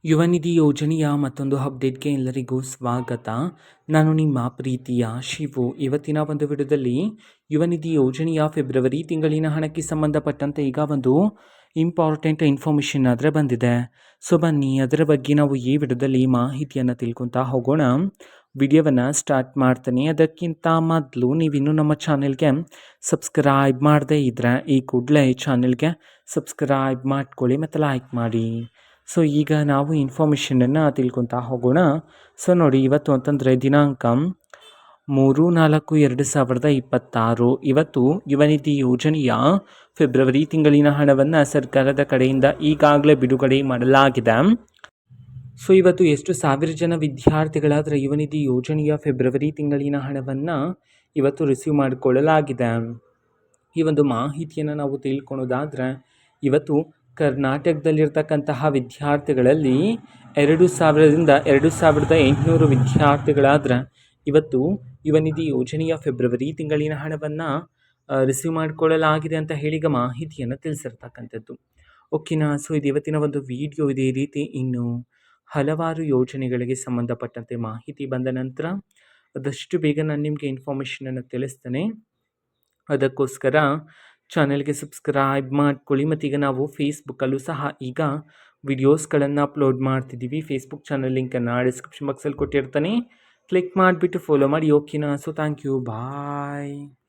ಯುವ ನಿಧಿ ಯೋಜನೆಯ ಮತ್ತೊಂದು ಅಪ್ಡೇಟ್ಗೆ ಎಲ್ಲರಿಗೂ ಸ್ವಾಗತ. ನಾನು ನಿಮ್ಮ ಪ್ರೀತಿಯ ಶಿವು. ಇವತ್ತಿನ ಒಂದು ವಿಡಿಯೋದಲ್ಲಿ ಯುವ ನಿಧಿ ಯೋಜನೆಯ ಫೆಬ್ರವರಿ ತಿಂಗಳಿನ ಹಣಕ್ಕೆ ಸಂಬಂಧಪಟ್ಟಂತೆ ಈಗ ಒಂದು ಇಂಪಾರ್ಟೆಂಟ್ ಇನ್ಫಾರ್ಮೇಷನ್ ಆದರೆ ಬಂದಿದೆ. ಸೊ ಬನ್ನಿ ಅದರ ಬಗ್ಗೆ ನಾವು ಈ ವಿಡಿಯೋದಲ್ಲಿ ಮಾಹಿತಿಯನ್ನು ತಿಳ್ಕೊತಾ ಹೋಗೋಣ. ವಿಡಿಯೋವನ್ನು ಸ್ಟಾರ್ಟ್ ಮಾಡ್ತೀನಿ. ಅದಕ್ಕಿಂತ ಮೊದಲು ನೀವಿನ್ನೂ ನಮ್ಮ ಚಾನೆಲ್ಗೆ ಸಬ್ಸ್ಕ್ರೈಬ್ ಮಾಡದೇ ಇದ್ದರೆ ಈ ಕೂಡಲೇ ಚಾನೆಲ್ಗೆ ಸಬ್ಸ್ಕ್ರೈಬ್ ಮಾಡ್ಕೊಳ್ಳಿ ಮತ್ತು ಲೈಕ್ ಮಾಡಿ. ಸೊ ಈಗ ನಾವು ಇನ್ಫಾರ್ಮೇಷನನ್ನು ತಿಳ್ಕೊತಾ ಹೋಗೋಣ. ಸೊ ನೋಡಿ, ಇವತ್ತು ಅಂತಂದರೆ ದಿನಾಂಕ 3/4/2026. ಇವತ್ತು ಯುವ ನಿಧಿ ಯೋಜನೆಯ ಫೆಬ್ರವರಿ ತಿಂಗಳಿನ ಹಣವನ್ನು ಸರ್ಕಾರದ ಕಡೆಯಿಂದ ಈಗಾಗಲೇ ಬಿಡುಗಡೆ ಮಾಡಲಾಗಿದೆ. ಸೊ ಇವತ್ತು ಎಷ್ಟು ಸಾವಿರ ಜನ ವಿದ್ಯಾರ್ಥಿಗಳಾದರೆ ಯುವ ನಿಧಿ ಯೋಜನೆಯ ಫೆಬ್ರವರಿ ತಿಂಗಳಿನ ಹಣವನ್ನು ಇವತ್ತು ರಿಸೀವ್ ಮಾಡಿಕೊಳ್ಳಲಾಗಿದೆ. ಈ ಒಂದು ಮಾಹಿತಿಯನ್ನು ನಾವು ತಿಳ್ಕೊಳೋದಾದರೆ, ಇವತ್ತು ಕರ್ನಾಟಕದಲ್ಲಿರ್ತಕ್ಕಂತಹ ವಿದ್ಯಾರ್ಥಿಗಳಲ್ಲಿ 2,000ರಿಂದ 2,800 ವಿದ್ಯಾರ್ಥಿಗಳಾದರೆ ಇವತ್ತು ಯುವ ನಿಧಿ ಯೋಜನೆಯ ಫೆಬ್ರವರಿ ತಿಂಗಳಿನ ಹಣವನ್ನು ರಿಸೀವ್ ಮಾಡಿಕೊಳ್ಳಲಾಗಿದೆ ಅಂತ ಹೇಳಿ ಈಗ ಮಾಹಿತಿಯನ್ನು ತಿಳಿಸಿರ್ತಕ್ಕಂಥದ್ದು. ಓಕೆನಾ. ಸೊ ಇದು ಇವತ್ತಿನ ಒಂದು ವಿಡಿಯೋ. ಇದೇ ರೀತಿ ಇನ್ನು ಹಲವಾರು ಯೋಜನೆಗಳಿಗೆ ಸಂಬಂಧಪಟ್ಟಂತೆ ಮಾಹಿತಿ ಬಂದ ನಂತರ ಆದಷ್ಟು ಬೇಗ ನಾನು ನಿಮಗೆ ಇನ್ಫಾರ್ಮೇಷನನ್ನು ತಿಳಿಸ್ತೇನೆ. ಅದಕ್ಕೋಸ್ಕರ ಚಾನೆಲ್ಗೆ ಸಬ್ಸ್ಕ್ರೈಬ್ ಮಾಡ್ಕೊಳ್ಳಿ. ಮತ್ತೀಗ ನಾವು ಫೇಸ್ಬುಕ್ಕಲ್ಲೂ ಸಹ ಈಗ ವಿಡಿಯೋಸ್ಗಳನ್ನು ಅಪ್ಲೋಡ್ ಮಾಡ್ತಿದ್ದೀವಿ. ಫೇಸ್ಬುಕ್ ಚಾನಲ್ ಲಿಂಕನ್ನು ಡಿಸ್ಕ್ರಿಪ್ಷನ್ ಬಾಕ್ಸಲ್ಲಿ ಕೊಟ್ಟಿರ್ತಾನೆ, ಕ್ಲಿಕ್ ಮಾಡಿಬಿಟ್ಟು ಫಾಲೋ ಮಾಡಿ. ಓಕೆನಾ. So thank you, bye.